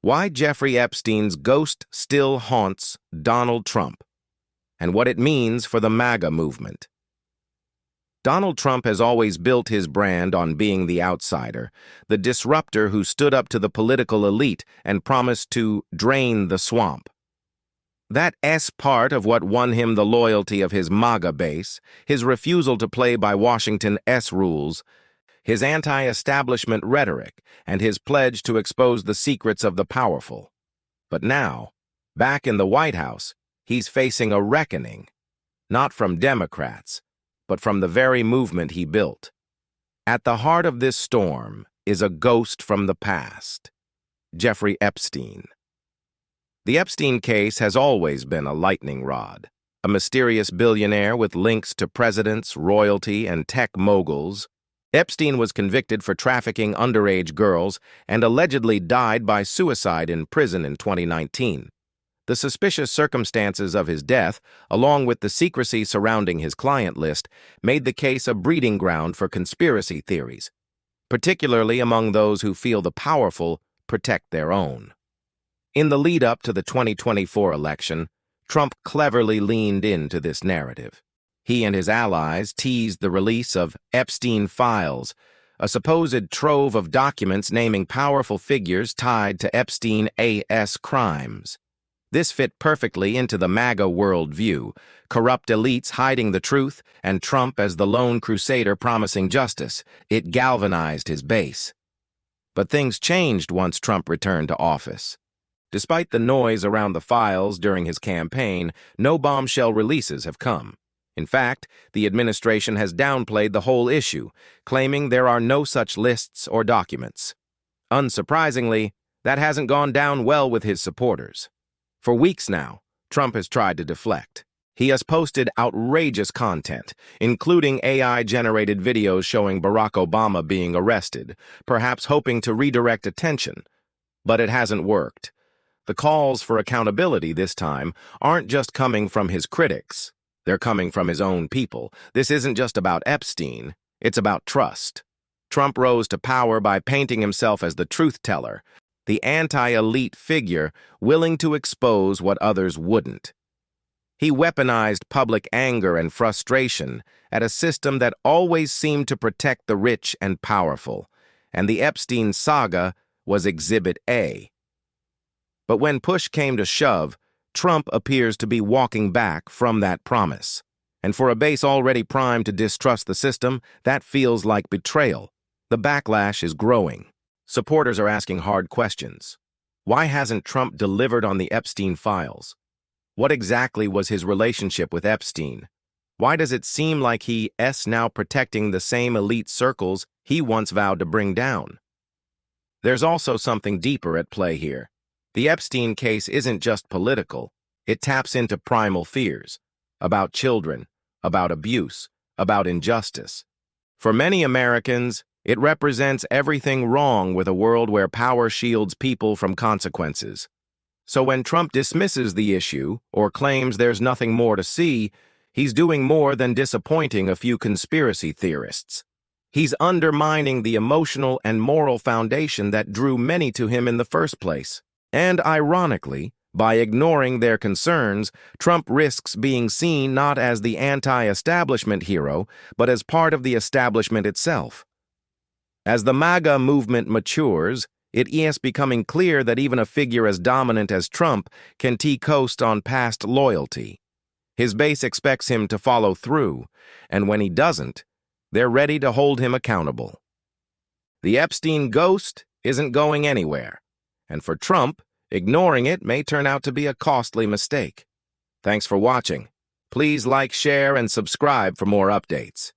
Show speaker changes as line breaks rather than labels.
Why Jeffrey Epstein's ghost still haunts Donald Trump, and what it means for the MAGA movement. Donald Trump has always built his brand on being the outsider, the disruptor who stood up to the political elite and promised to drain the swamp. That S part of what won him the loyalty of his MAGA base, his refusal to play by Washington S rules, his anti-establishment rhetoric, and his pledge to expose the secrets of the powerful. But now, back in the White House, he's facing a reckoning, not from Democrats, but from the very movement he built. At the heart of this storm is a ghost from the past, Jeffrey Epstein. The Epstein case has always been a lightning rod, a mysterious billionaire with links to presidents, royalty, and tech moguls. Epstein was convicted for trafficking underage girls and allegedly died by suicide in prison in 2019. The suspicious circumstances of his death, along with the secrecy surrounding his client list, made the case a breeding ground for conspiracy theories, particularly among those who feel the powerful protect their own. In the lead-up to the 2024 election, Trump cleverly leaned into this narrative. He and his allies teased the release of Epstein files, a supposed trove of documents naming powerful figures tied to Epstein-AS crimes. This fit perfectly into the MAGA worldview, corrupt elites hiding the truth and Trump as the lone crusader promising justice. It galvanized his base. But things changed once Trump returned to office. Despite the noise around the files during his campaign, no bombshell releases have come. In fact, the administration has downplayed the whole issue, claiming there are no such lists or documents. Unsurprisingly, that hasn't gone down well with his supporters. For weeks now, Trump has tried to deflect. He has posted outrageous content, including AI-generated videos showing Barack Obama being arrested, perhaps hoping to redirect attention. But it hasn't worked. The calls for accountability this time aren't just coming from his critics. They're coming from his own people. This isn't just about Epstein. It's about trust. Trump rose to power by painting himself as the truth-teller, the anti-elite figure willing to expose what others wouldn't. He weaponized public anger and frustration at a system that always seemed to protect the rich and powerful, and the Epstein saga was Exhibit A. But when push came to shove, Trump appears to be walking back from that promise. And for a base already primed to distrust the system, that feels like betrayal. The backlash is growing. Supporters are asking hard questions. Why hasn't Trump delivered on the Epstein files? What exactly was his relationship with Epstein? Why does it seem like he is now protecting the same elite circles he once vowed to bring down? There's also something deeper at play here. The Epstein case isn't just political. It taps into primal fears about children, about abuse, about injustice. For many Americans, it represents everything wrong with a world where power shields people from consequences. So when Trump dismisses the issue or claims there's nothing more to see, he's doing more than disappointing a few conspiracy theorists. He's undermining the emotional and moral foundation that drew many to him in the first place. And ironically, by ignoring their concerns, Trump risks being seen not as the anti-establishment hero, but as part of the establishment itself. As the MAGA movement matures, it is becoming clear that even a figure as dominant as Trump can coast on past loyalty. His base expects him to follow through, and when he doesn't, they're ready to hold him accountable. The Epstein ghost isn't going anywhere. And for Trump, ignoring it may turn out to be a costly mistake. Thanks for watching. Please like, share, and subscribe for more updates.